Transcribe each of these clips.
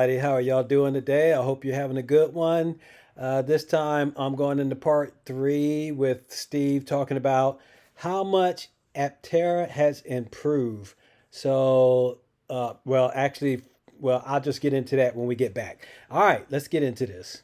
How are y'all doing today? I hope you're having a good one. This time I'm going into part three with Steve talking about how much Aptera has improved. So, I'll just get into that when we get back. All right, let's get into this.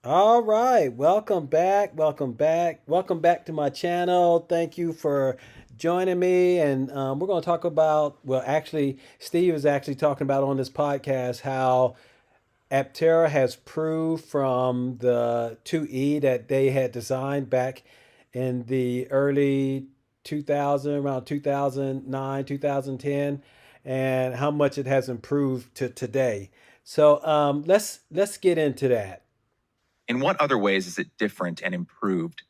All right, welcome back, welcome back, welcome back to my channel. Thank you for joining me. And we're going to talk about, Steve is actually talking about on this podcast how Aptera has proved from the 2E that they had designed back in the early 2000, around 2009, 2010, and how much it has improved to today. So let's get into that. In what other ways is it different and improved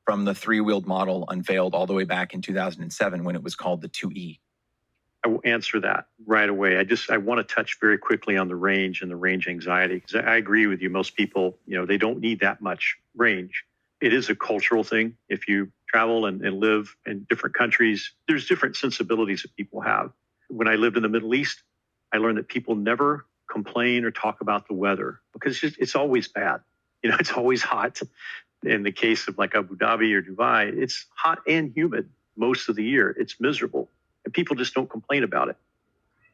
from the three-wheeled model unveiled all the way back in 2007 when it was called the 2E? I will answer that right away. I want to touch very quickly on the range and the range anxiety, because I agree with you. Most people, they don't need that much range. It is a cultural thing. If you travel and live in different countries, there's different sensibilities that people have. When I lived in the Middle East, I learned that people never complain or talk about the weather because it's always bad. It's always hot. In the case of like Abu Dhabi or Dubai, it's hot and humid most of the year. It's miserable. And people just don't complain about it.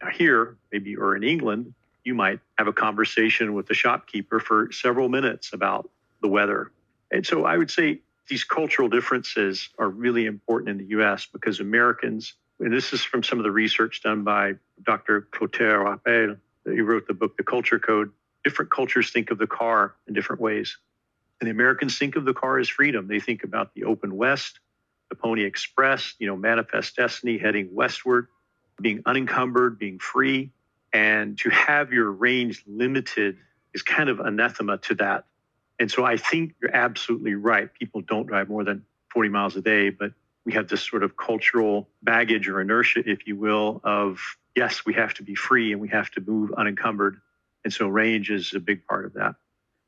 Now here, maybe, or in England, you might have a conversation with the shopkeeper for several minutes about the weather. And so I would say these cultural differences are really important in the US because Americans, and this is from some of the research done by Dr. Clotaire Appel, he wrote the book, The Culture Code. Different cultures think of the car in different ways. And the Americans think of the car as freedom. They think about the open West, the Pony Express, manifest destiny, heading westward, being unencumbered, being free. And to have your range limited is kind of anathema to that. And so I think you're absolutely right. People don't drive more than 40 miles a day, but we have this sort of cultural baggage or inertia, if you will, of yes, we have to be free and we have to move unencumbered. And so range is a big part of that.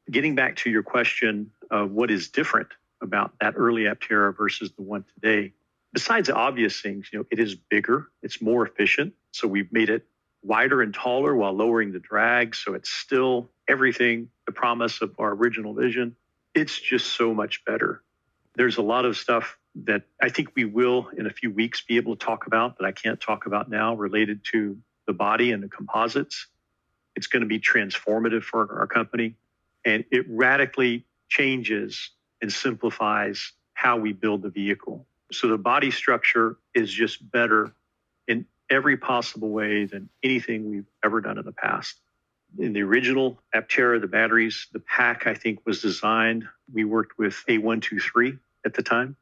Getting back to your question of what is different about that early Aptera versus the one today, besides the obvious things, it is bigger, it's more efficient. So we've made it wider and taller while lowering the drag. So it's still everything, the promise of our original vision. It's just so much better. There's a lot of stuff that I think we will in a few weeks be able to talk about that I can't talk about now related to the body and the composites. It's going to be transformative for our company, and it radically changes and simplifies how we build the vehicle. So the body structure is just better in every possible way than anything we've ever done in the past. In the original Aptera, the batteries, the pack, I think, was designed. We worked with A123 at the time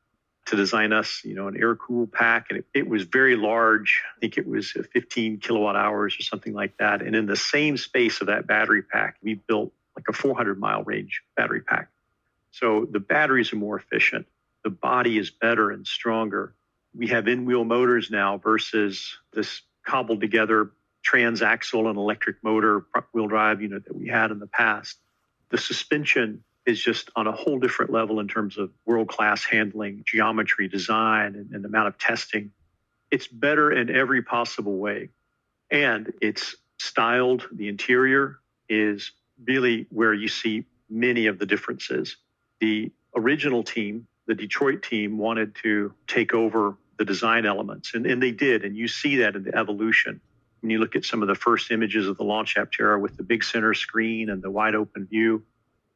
to design us, an air-cooled pack. And it was very large. I think it was 15 kilowatt hours or something like that. And in the same space of that battery pack, we built like a 400-mile range battery pack. So the batteries are more efficient. The body is better and stronger. We have in-wheel motors now versus this cobbled together transaxle and electric motor front-wheel drive unit that we had in the past. The suspension is just on a whole different level in terms of world-class handling, geometry, design, and the amount of testing. It's better in every possible way. And it's styled. The interior is really where you see many of the differences. The original team, the Detroit team, wanted to take over the design elements, and they did. And you see that in the evolution. When you look at some of the first images of the launch Aptera with the big center screen and the wide open view,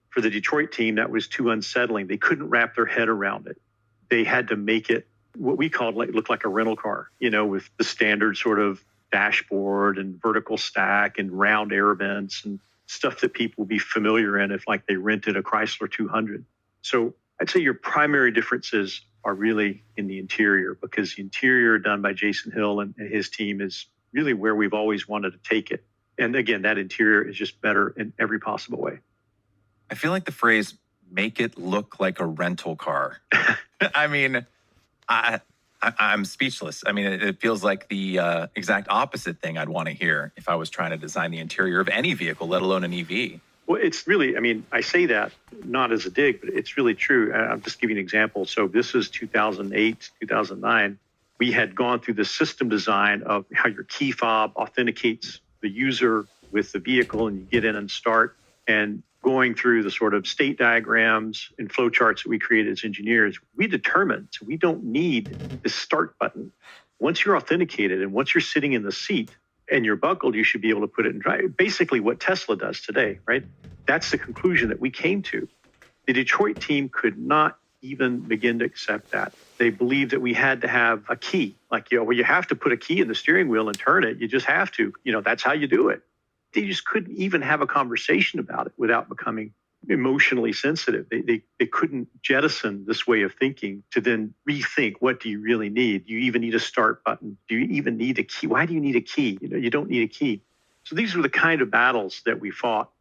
for the Detroit team, that was too unsettling. They couldn't wrap their head around it. They had to make it what we called look like a rental car, with the standard sort of dashboard and vertical stack and round air vents and stuff that people would be familiar in if like they rented a Chrysler 200. So I'd say your primary differences are really in the interior, because the interior done by Jason Hill and his team is really where we've always wanted to take it. And again, that interior is just better in every possible way. I feel like the phrase "make it look like a rental car." I mean, I'm speechless. I mean, it feels like the exact opposite thing I'd want to hear if I was trying to design the interior of any vehicle, let alone an EV. Well, it's really, I mean, I say that not as a dig, but it's really true. I'll just give you an example. So this is 2008, 2009. We had gone through the system design of how your key fob authenticates the user with the vehicle, and you get in and start, and going through the sort of state diagrams and flow charts that we created as engineers. We determined so we don't need the start button. Once you're authenticated and once you're sitting in the seat and you're buckled, you should be able to put it in drive. Basically what Tesla does today, right? That's the conclusion that we came to. The Detroit team could not even begin to accept that. They believed that we had to have a key. Like, well, you have to put a key in the steering wheel and turn it. You just have to. That's how you do it. They just couldn't even have a conversation about it without becoming emotionally sensitive. They couldn't jettison this way of thinking to then rethink, what do you really need? Do you even need a start button? Do you even need a key? Why do you need a key? You don't need a key. So these were the kind of battles that we fought.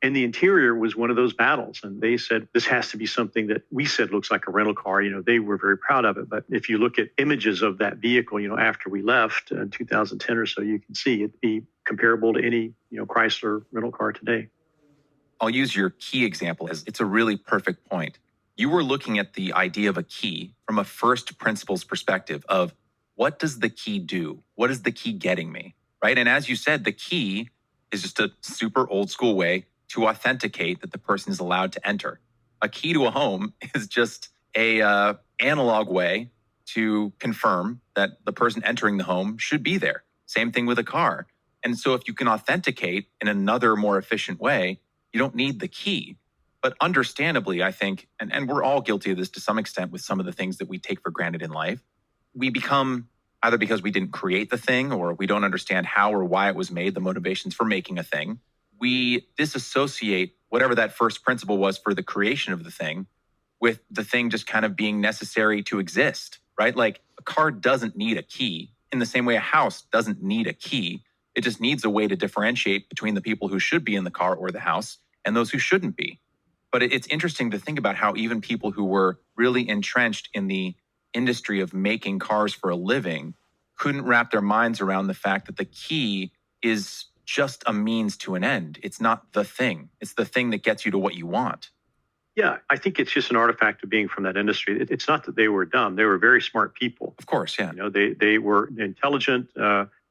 And the interior was one of those battles. And they said, this has to be something that we said looks like a rental car. They were very proud of it. But if you look at images of that vehicle, after we left in 2010 or so, you can see it'd be comparable to any, Chrysler rental car today. I'll use your key example as it's a really perfect point. You were looking at the idea of a key from a first principles perspective of what does the key do? What is the key getting me, right? And as you said, the key is just a super old school way to authenticate that the person is allowed to enter. A key to a home is just a analog way to confirm that the person entering the home should be there. Same thing with a car. And so if you can authenticate in another more efficient way, you don't need the key. But understandably, I think, and we're all guilty of this to some extent with some of the things that we take for granted in life, we become, either because we didn't create the thing or we don't understand how or why it was made, the motivations for making a thing, we disassociate whatever that first principle was for the creation of the thing with the thing just kind of being necessary to exist, right? Like a car doesn't need a key in the same way a house doesn't need a key. It just needs a way to differentiate between the people who should be in the car or the house and those who shouldn't be. But it's interesting to think about how even people who were really entrenched in the industry of making cars for a living couldn't wrap their minds around the fact that the key is just a means to an end. It's not the thing. It's the thing that gets you to what you want. Yeah, I think it's just an artifact of being from that industry. It's not that they were dumb. They were very smart people. Of course, yeah. They were intelligent.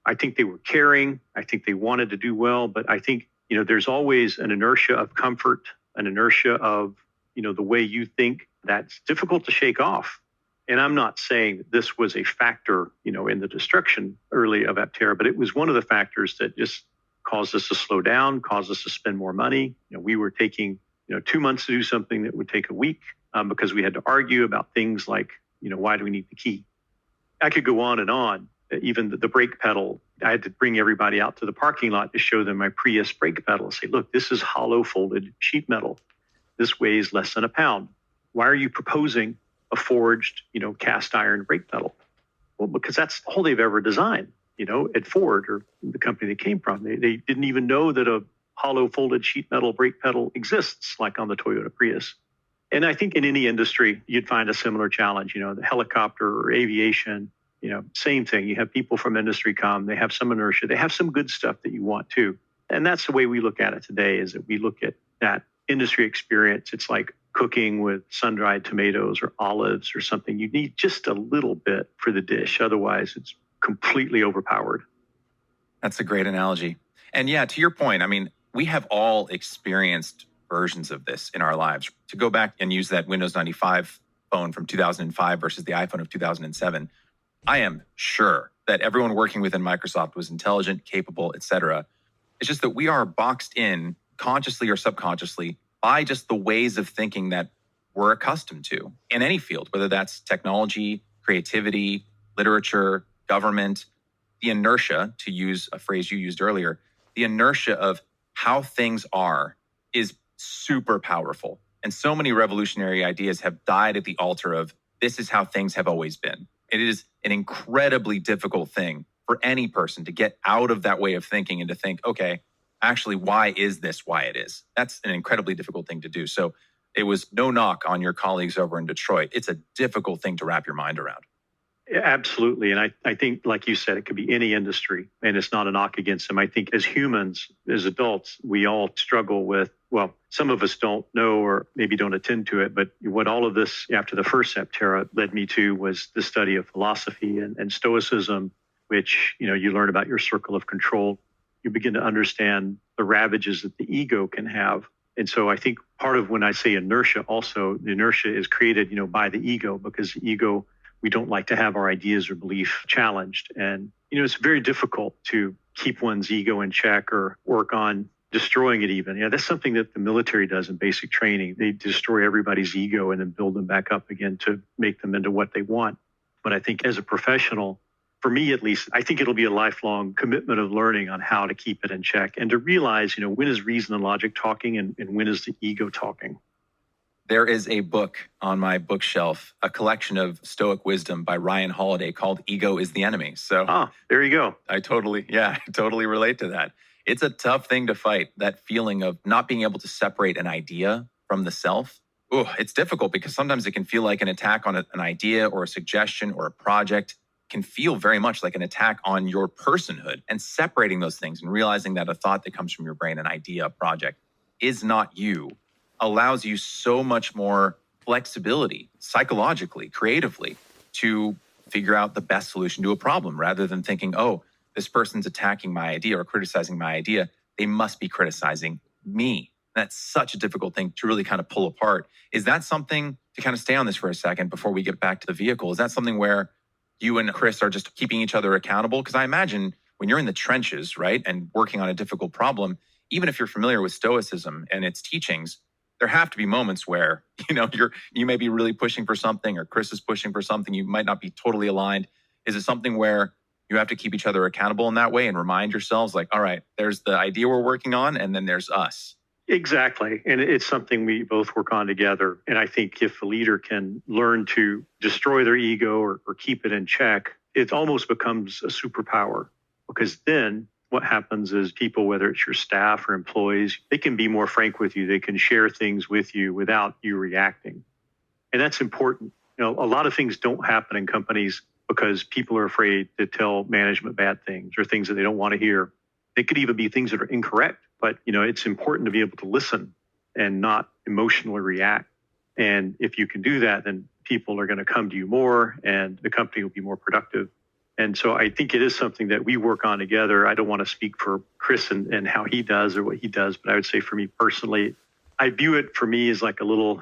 I think they were caring. I think they wanted to do well. But I think, there's always an inertia of comfort, an inertia of, the way you think that's difficult to shake off. And I'm not saying that this was a factor, in the destruction early of Aptera, but it was one of the factors that just caused us to slow down, caused us to spend more money. We were taking, 2 months to do something that would take a week because we had to argue about things like, why do we need the key? I could go on and on. Even the brake pedal, I had to bring everybody out to the parking lot to show them my Prius brake pedal and say, look, this is hollow folded sheet metal. This weighs less than a pound. Why are you proposing a forged, cast iron brake pedal? Well, because that's all they've ever designed, at Ford or the company they came from. They didn't even know that a hollow folded sheet metal brake pedal exists, like on the Toyota Prius. And I think in any industry, you'd find a similar challenge, the helicopter or aviation, same thing. You have people from industry come, they have some inertia, they have some good stuff that you want too. And that's the way we look at it today, is that we look at that industry experience. It's like cooking with sun-dried tomatoes or olives or something. You need just a little bit for the dish. Otherwise, it's completely overpowered. That's a great analogy. And yeah, to your point, I mean, we have all experienced versions of this in our lives. To go back and use that Windows 95 phone from 2005 versus the iPhone of 2007, I am sure that everyone working within Microsoft was intelligent, capable, etc. It's just that we are boxed in consciously or subconsciously by just the ways of thinking that we're accustomed to in any field, whether that's technology, creativity, literature, government. The inertia, to use a phrase you used earlier, the inertia of how things are is super powerful. And so many revolutionary ideas have died at the altar of this is how things have always been. It is an incredibly difficult thing for any person to get out of that way of thinking and to think, okay, actually, why is this why it is? That's an incredibly difficult thing to do. So it was no knock on your colleagues over in Detroit. It's a difficult thing to wrap your mind around. Yeah, absolutely. And I think, like you said, it could be any industry, and it's not a knock against them. I think as humans, as adults, we all struggle with, well, some of us don't know or maybe don't attend to it, but what all of this after the first Aptera led me to was the study of philosophy and Stoicism, which, you learn about your circle of control. You begin to understand the ravages that the ego can have. And so I think part of when I say inertia, also the inertia is created, by the ego, because the ego, we don't like to have our ideas or belief challenged. And, it's very difficult to keep one's ego in check or work on destroying it even. That's something that the military does in basic training. They destroy everybody's ego and then build them back up again to make them into what they want. But I think as a professional, for me at least, I think it'll be a lifelong commitment of learning on how to keep it in check and to realize, when is reason and logic talking and when is the ego talking. There is a book on my bookshelf, a collection of Stoic wisdom by Ryan Holiday called Ego is the Enemy. So there you go. I totally relate to that. It's a tough thing to fight, that feeling of not being able to separate an idea from the self. It's difficult because sometimes it can feel like an attack on an idea or a suggestion or a project. Can feel very much like an attack on your personhood, and separating those things and realizing that a thought that comes from your brain, an idea, a project, is not you, allows you so much more flexibility psychologically, creatively, to figure out the best solution to a problem rather than thinking, oh, this person's attacking my idea or criticizing my idea. They must be criticizing me. That's such a difficult thing to really kind of pull apart. Is that something, to kind of stay on this for a second before we get back to the vehicle, is that something where you and Chris are just keeping each other accountable? Because I imagine when you're in the trenches, right, and working on a difficult problem, even if you're familiar with Stoicism and its teachings, there have to be moments where, you may be really pushing for something or Chris is pushing for something. You might not be totally aligned. Is it something where you have to keep each other accountable in that way and remind yourselves like, all right, there's the idea we're working on and then there's us? Exactly. And it's something we both work on together. And I think if a leader can learn to destroy their ego or keep it in check, it almost becomes a superpower, because then what happens is people, whether it's your staff or employees, they can be more frank with you. They can share things with you without you reacting. And that's important. A lot of things don't happen in companies because people are afraid to tell management bad things or things that they don't want to hear. They could even be things that are incorrect. But, it's important to be able to listen and not emotionally react. And if you can do that, then people are going to come to you more and the company will be more productive. And so I think it is something that we work on together. I don't want to speak for Chris and how he does or what he does, but I would say for me personally, I view it for me as like a little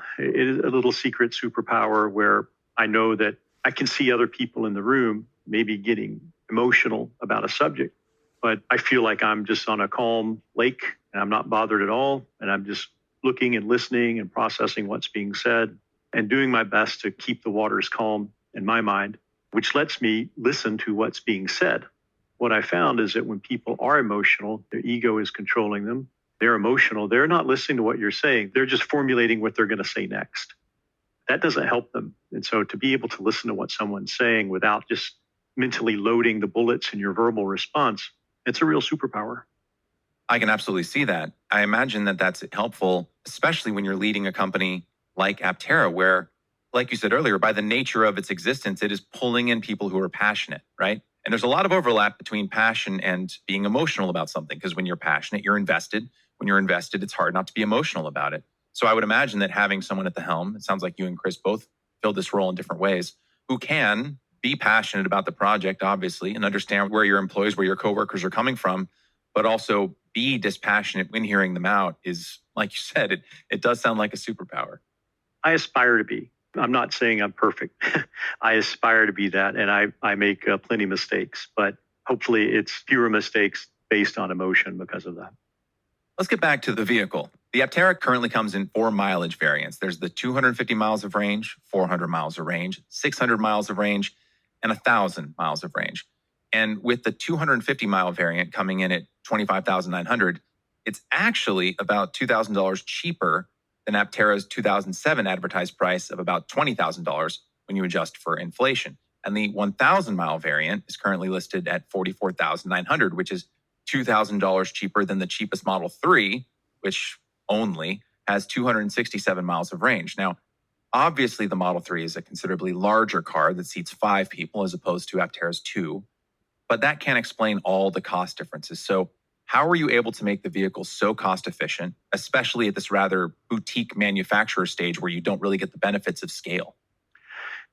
secret superpower where I know that I can see other people in the room maybe getting emotional about a subject, but I feel like I'm just on a calm lake and I'm not bothered at all. And I'm just looking and listening and processing what's being said and doing my best to keep the waters calm in my mind, which lets me listen to what's being said. What I found is that when people are emotional, their ego is controlling them. They're emotional. They're not listening to what you're saying. They're just formulating what they're going to say next. That doesn't help them. And so to be able to listen to what someone's saying without just mentally loading the bullets in your verbal response, it's a real superpower. I can absolutely see that. I imagine that that's helpful, especially when you're leading a company like Aptera, where, like you said earlier, by the nature of its existence, it is pulling in people who are passionate, right? And there's a lot of overlap between passion and being emotional about something, because when you're passionate, you're invested. When you're invested, it's hard not to be emotional about it. So I would imagine that having someone at the helm, it sounds like you and Chris both fill this role in different ways, who can be passionate about the project, obviously, and understand where your employees, where your coworkers are coming from, but also be dispassionate when hearing them out is, like you said, it does sound like a superpower. I aspire to be. I'm not saying I'm perfect. I aspire to be that, and I make plenty of mistakes, but hopefully it's fewer mistakes based on emotion because of that. Let's get back to the vehicle. The Aptera currently comes in 4 mileage variants. There's the 250 miles of range, 400 miles of range, 600 miles of range, and 1,000 miles of range. And with the 250 mile variant coming in at $25,900, it's actually about $2,000 cheaper than Aptera's 2007 advertised price of about $20,000, when you adjust for inflation. And the 1,000 mile variant is currently listed at $44,900, which is $2,000 cheaper than the cheapest Model 3, which only has 267 miles of range. Now, obviously, the Model 3 is a considerably larger car that seats 5 people as opposed to Aptera's 2, but that can't explain all the cost differences. So, how are you able to make the vehicle so cost efficient, especially at this rather boutique manufacturer stage where you don't really get the benefits of scale?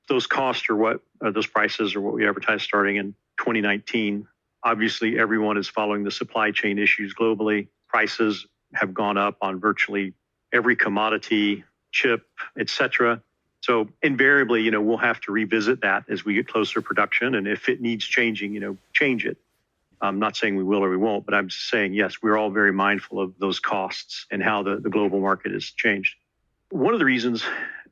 Those costs are what those prices are what we advertised starting in 2019. Obviously, everyone is following the supply chain issues globally. Prices have gone up on virtually every commodity, chip, etc. So invariably, we'll have to revisit that as we get closer to production. And if it needs changing, change it. I'm not saying we will or we won't, but I'm just saying, yes, we're all very mindful of those costs and how the global market has changed. One of the reasons,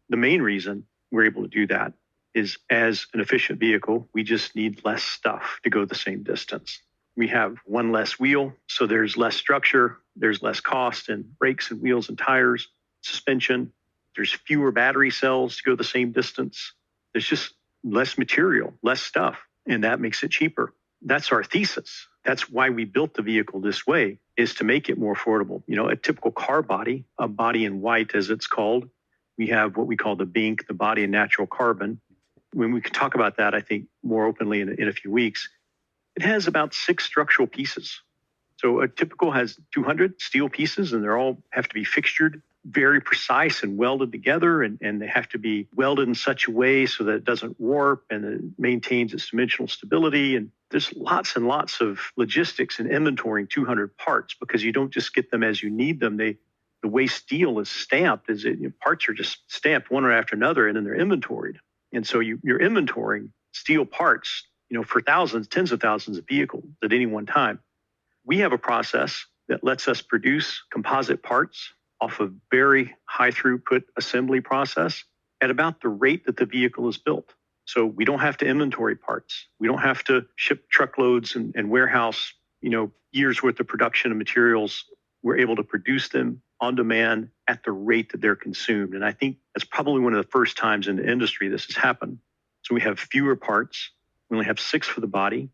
the main reason we're able to do that is as an efficient vehicle, we just need less stuff to go the same distance. We have one less wheel, so there's less structure, there's less cost in brakes and wheels and tires, suspension. There's fewer battery cells to go the same distance. There's just less material, less stuff, and that makes it cheaper. That's our thesis. That's why we built the vehicle this way, is to make it more affordable. A typical car body, a body in white as it's called, we have what we call the BINC, the body in natural carbon. When we can talk about that, I think, more openly in a few weeks, it has about 6 structural pieces. So a typical has 200 steel pieces, and they all have to be fixtured, very precise and welded together, and they have to be welded in such a way so that it doesn't warp and it maintains its dimensional stability. And there's lots and lots of logistics in inventorying 200 parts, because you don't just get them as you need them. The way steel is stamped is parts are just stamped one after another, and then they're inventoried. And so you're inventorying steel parts, for thousands, tens of thousands of vehicles at any one time. We have a process that lets us produce composite parts off a very high throughput assembly process at about the rate that the vehicle is built. So we don't have to inventory parts. We don't have to ship truckloads and warehouse, years worth of production of materials. We're able to produce them on demand at the rate that they're consumed. And I think that's probably one of the first times in the industry this has happened. So we have fewer parts. We only have 6 for the body.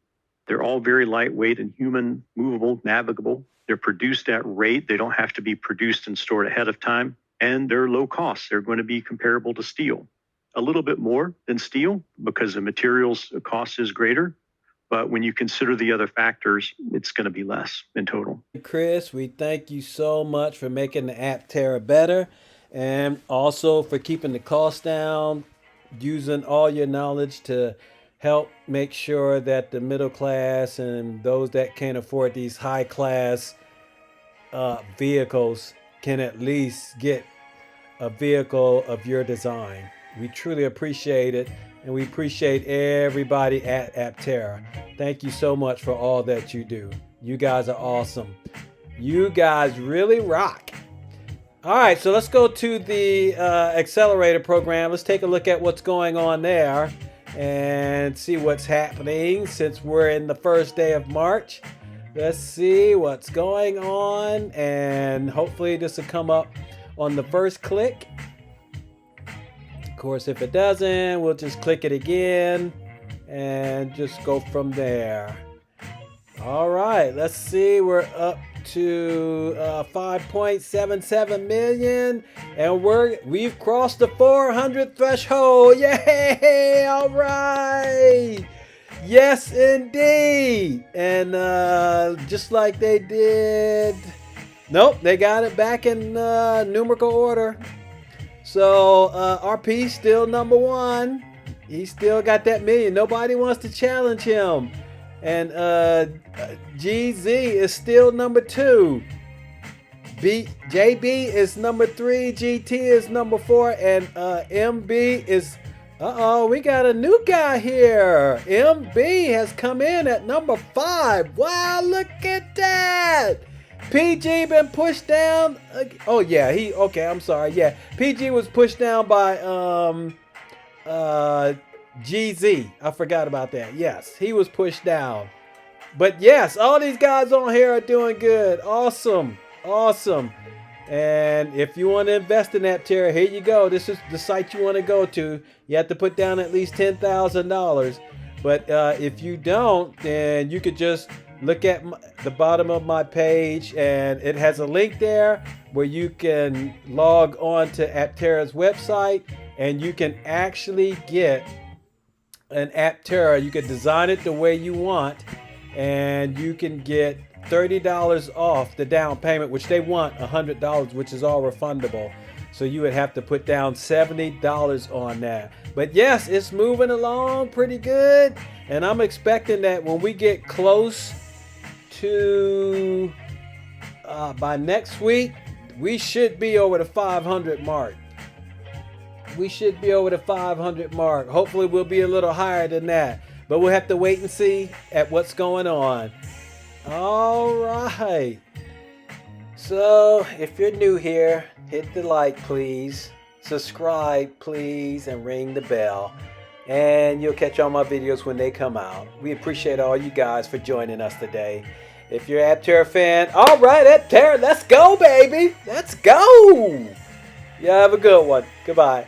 They're all very lightweight and human, movable, navigable. They're produced at rate. They don't have to be produced and stored ahead of time. And they're low cost. They're going to be comparable to steel. A little bit more than steel because the materials cost is greater. But when you consider the other factors, it's going to be less in total. Chris, we thank you so much for making the Aptera better, and also for keeping the cost down, using all your knowledge to help make sure that the middle class and those that can't afford these high class vehicles can at least get a vehicle of your design. We truly appreciate it, and we appreciate everybody at Aptera. Thank you so much for all that you do. You guys are awesome. You guys really rock. All right, so let's go to the accelerator program. Let's take a look at what's going on there and see what's happening since we're in the first day of March. Let's see what's going on, and hopefully this will come up on the first click. Of course, if it doesn't, we'll just click it again and just go from there. All right, let's see. We're up to 5.77 million, and we've crossed the 400 threshold. Yay! All right. Yes, indeed. And just like they did. Nope, they got it back in numerical order. So RP still number 1. He still got that million. Nobody wants to challenge him. And GZ is still number 2. JB is number 3. GT is number 4. And MB is... we got a new guy here. MB has come in at number 5. Wow, look at that. PG been pushed down. Oh yeah, I'm sorry. Yeah, PG was pushed down by GZ. I forgot about that. Yes, he was pushed down. But yes, all these guys on here are doing good. Awesome. And if you want to invest in Aptera, here you go. This is the site you want to go to. You have to put down at least $10,000. But if you don't, then you could just look at the bottom of my page, and it has a link there where you can log on to Aptera's website, and you can actually get an Aptera. You can design it the way you want, and you can get $30 off the down payment, which they want $100, which is all refundable. So you would have to put down $70 on that. But yes, it's moving along pretty good, and I'm expecting that when we get close to by next week, we should be over the 500 mark. We should be over the 500 mark. Hopefully we'll be a little higher than that, but we'll have to wait and see at what's going on. All right. So if you're new here, hit the like, please. Subscribe, please, and ring the bell. And you'll catch all my videos when they come out. We appreciate all you guys for joining us today. If you're an Aptera fan, all right, Aptera, let's go, baby. Let's go. You have a good one. Goodbye.